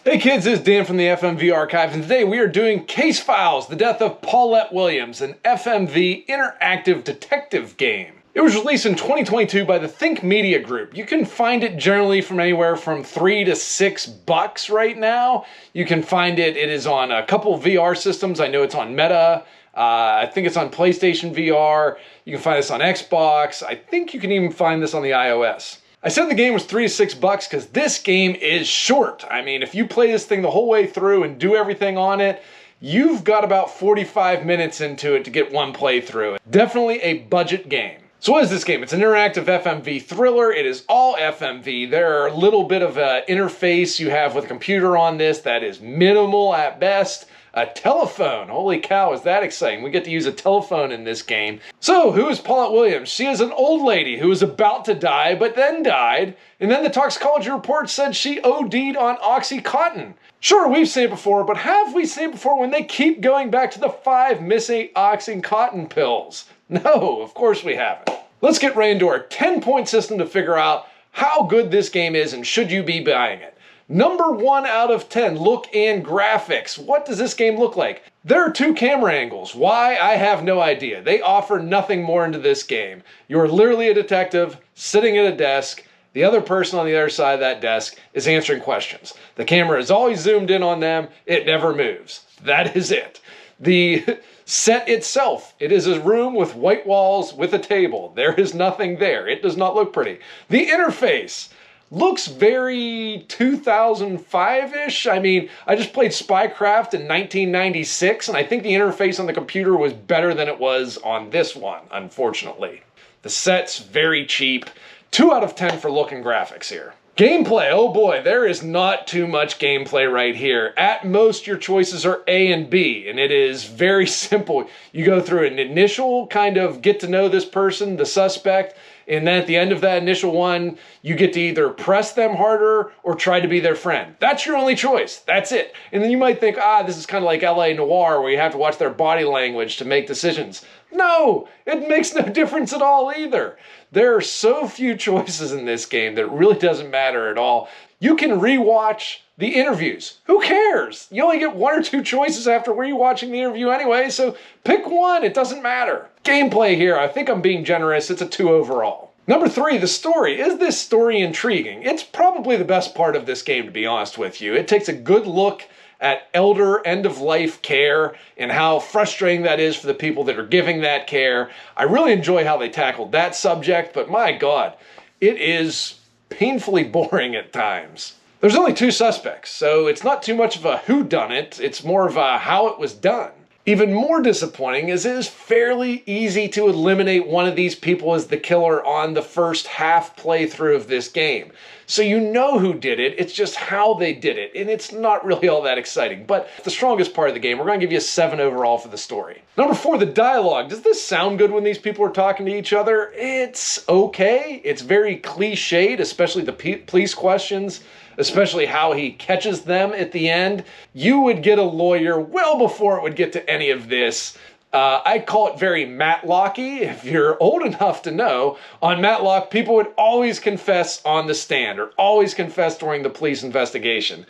Hey kids, it's Dan from the FMV Archive, and today we are doing Case Files, The Death of Paulette Williams, an FMV interactive detective game. It was released in 2022 by the Think Media Group. You can find it generally from anywhere from $3 to $6 right now. You can find it is on a couple of VR systems. I know it's on Meta. I think it's on PlayStation VR. You can find this on Xbox. I think you can even find this on the iOS. I said the game was $3 to $6 because this game is short. I mean, if you play this thing the whole way through and do everything on it, you've got about 45 minutes into it to get one playthrough. Definitely a budget game. So what is this game? It's an interactive FMV thriller. It is all FMV. There are a little bit of an interface you have with a computer on this that is minimal at best. A telephone. Holy cow, is that exciting. We get to use a telephone in this game. So, who is Paulette Williams? She is an old lady who was about to die, but then died. And then the toxicology report said she OD'd on Oxycontin. Sure, we've seen it before, but have we seen it before when they keep going back to the 5 missing Oxycontin pills? No, of course we haven't. Let's get right into our 10-point system to figure out how good this game is and should you be buying it. Number 1 out of 10, look and graphics. What does this game look like? There are 2 camera angles. Why? I have no idea. They offer nothing more into this game. You're literally a detective sitting at a desk. The other person on the other side of that desk is answering questions. The camera is always zoomed in on them. It never moves. That is it. The set itself, it is a room with white walls with a table. There is nothing there. It does not look pretty. The interface looks very 2005-ish. I mean, I just played Spycraft in 1996, and I think the interface on the computer was better than it was on this one, unfortunately. The set's very cheap. 2 out of 10 for look and graphics here. Gameplay, oh boy, there is not too much gameplay right here. At most, your choices are A and B, and it is very simple. You go through an initial kind of get to know this person, the suspect, and then at the end of that initial one, you get to either press them harder or try to be their friend. That's your only choice. That's it. And then you might think, this is kind of like LA Noire where you have to watch their body language to make decisions. No, it makes no difference at all either. There are so few choices in this game that it really doesn't matter at all. You can rewatch the interviews. Who cares? You only get 1 or 2 choices after rewatching the interview anyway, so pick one. It doesn't matter. Gameplay here, I think I'm being generous. It's a 2 overall. Number 3, the story. Is this story intriguing? It's probably the best part of this game, to be honest with you. It takes a good look at elder end-of-life care and how frustrating that is for the people that are giving that care. I really enjoy how they tackled that subject, but my God, it is painfully boring at times. There's only 2 suspects, so it's not too much of a whodunit, it's more of a how it was done. Even more disappointing is it is fairly easy to eliminate one of these people as the killer on the first half playthrough of this game. So you know who did it, it's just how they did it, and it's not really all that exciting. But the strongest part of the game, we're going to give you a 7 overall for the story. Number 4, the dialogue. Does this sound good when these people are talking to each other? It's okay. It's very cliched, especially the police questions, especially how he catches them at the end. You would get a lawyer well before it would get to any of this. I call it very Matlocky. If you're old enough to know, on Matlock, people would always confess on the stand or always confess during the police investigation.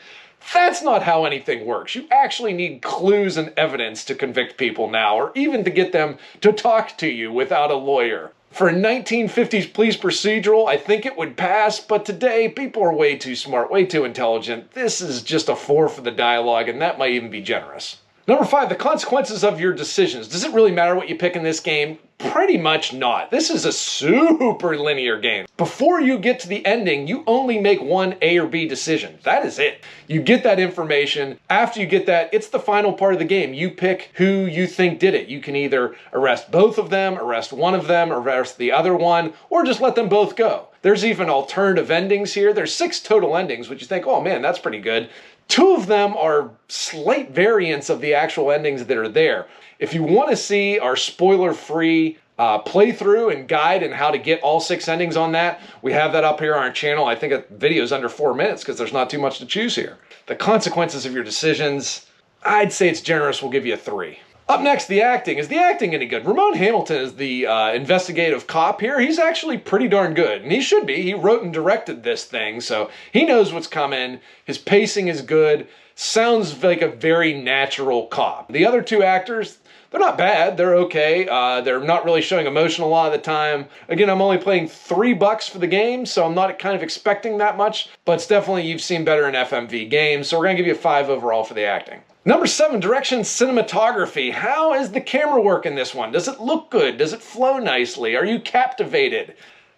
That's not how anything works. You actually need clues and evidence to convict people now, or even to get them to talk to you without a lawyer. For a 1950s police procedural, I think it would pass, but today, people are way too smart, way too intelligent. This is just a 4 for the dialogue, and that might even be generous. Number 5, the consequences of your decisions. Does it really matter what you pick in this game? Pretty much not. This is a super linear game. Before you get to the ending, you only make one A or B decision. That is it. You get that information. After you get that, it's the final part of the game. You pick who you think did it. You can either arrest both of them, arrest one of them, arrest the other one, or just let them both go. There's even alternative endings here. There's 6 total endings, which you think, oh man, that's pretty good. 2 of them are slight variants of the actual endings that are there. If you want to see our spoiler-free playthrough and guide and how to get all 6 endings on that, we have that up here on our channel. I think the video is under 4 minutes because there's not too much to choose here. The consequences of your decisions, I'd say it's generous. We'll give you a 3. Up next, the acting. Is the acting any good? Ramon Hamilton is the investigative cop here. He's actually pretty darn good, and he should be. He wrote and directed this thing, so he knows what's coming. His pacing is good. Sounds like a very natural cop. The other two actors, they're not bad. They're okay. They're not really showing emotion a lot of the time. Again, I'm only playing $3 for the game, so I'm not kind of expecting that much, but it's definitely you've seen better in FMV games, so we're going to give you a 5 overall for the acting. Number 7, direction cinematography. How is the camera work in this one? Does it look good? Does it flow nicely? Are you captivated?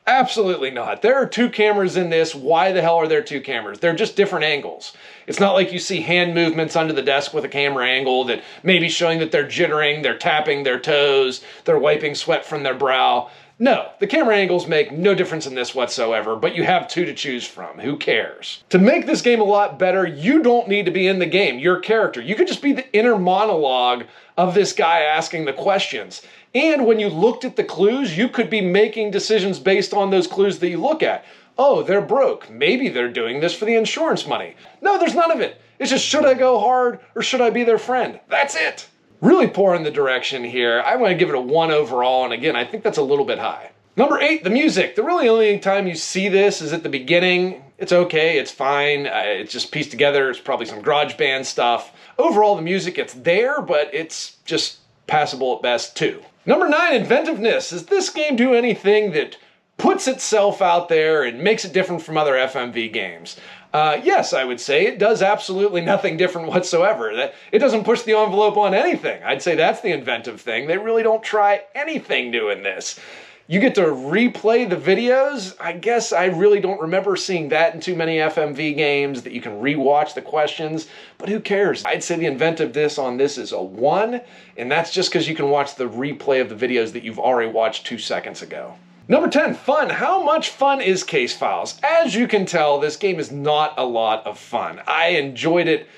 Absolutely not. There are 2 cameras in this. Why the hell are there 2 cameras? They're just different angles. It's not like you see hand movements under the desk with a camera angle that may be showing that they're jittering, they're tapping their toes, they're wiping sweat from their brow. No, the camera angles make no difference in this whatsoever, but you have 2 to choose from. Who cares? To make this game a lot better, you don't need to be in the game, your character. You could just be the inner monologue of this guy asking the questions. And when you looked at the clues, you could be making decisions based on those clues that you look at. Oh, they're broke. Maybe they're doing this for the insurance money. No, there's none of it. It's just, should I go hard or should I be their friend? That's it. Really poor in the direction here. I want to give it a 1 overall, and again, I think that's a little bit high. Number 8, the music. The really only time you see this is at the beginning. It's okay, it's fine, it's just pieced together. It's probably some garage band stuff. Overall, the music, it's there, but it's just passable at best too. Number 9, inventiveness. Does this game do anything that puts itself out there and makes it different from other FMV games? Yes, I would say it does absolutely nothing different whatsoever. It doesn't push the envelope on anything. I'd say that's the inventive thing. They really don't try anything new in this. You get to replay the videos. I guess I really don't remember seeing that in too many FMV games, that you can rewatch the questions, but who cares? I'd say the inventiveness on this is a 1, and that's just because you can watch the replay of the videos that you've already watched 2 seconds ago. Number 10, fun. How much fun is Case Files? As you can tell, this game is not a lot of fun. I enjoyed it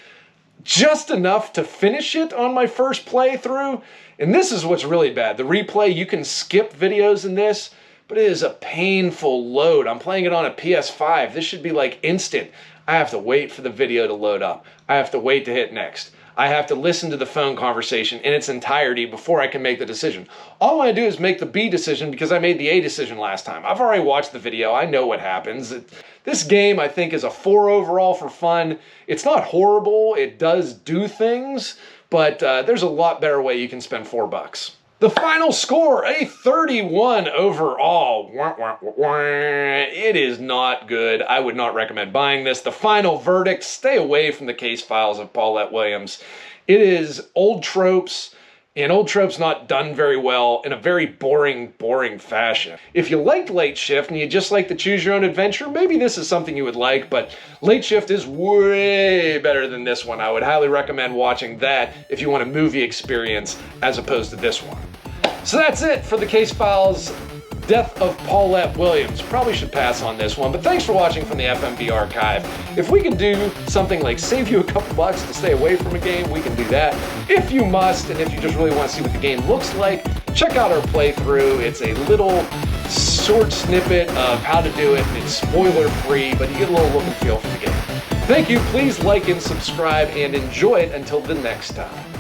just enough to finish it on my first playthrough, and this is what's really bad. The replay, you can skip videos in this, but it is a painful load. I'm playing it on a PS5. This should be like instant. I have to wait for the video to load up. I have to wait to hit next. I have to listen to the phone conversation in its entirety before I can make the decision. All I do is make the B decision because I made the A decision last time. I've already watched the video. I know what happens. This game, I think, is a 4 overall for fun. It's not horrible. It does do things, but there's a lot better way you can spend $4. The final score, a 31 overall. It is not good. I would not recommend buying this. The final verdict, stay away from the Case Files of Paulette Williams. It is old tropes, and old tropes not done very well in a very boring fashion. If you liked Late Shift and you just like to choose your own adventure, maybe this is something you would like, but Late Shift is way better than this one. I would highly recommend watching that if you want a movie experience as opposed to this one. So that's it for the Case Files Death of Paulette Williams. Probably should pass on this one, but thanks for watching from the FMV archive. If we can do something like save you a couple bucks to stay away from a game, we can do that. If you must, and if you just really want to see what the game looks like, check out our playthrough. It's a little short snippet of how to do it, and it's spoiler free, but you get a little look and feel for the game. Thank you, please like and subscribe, and enjoy it until the next time.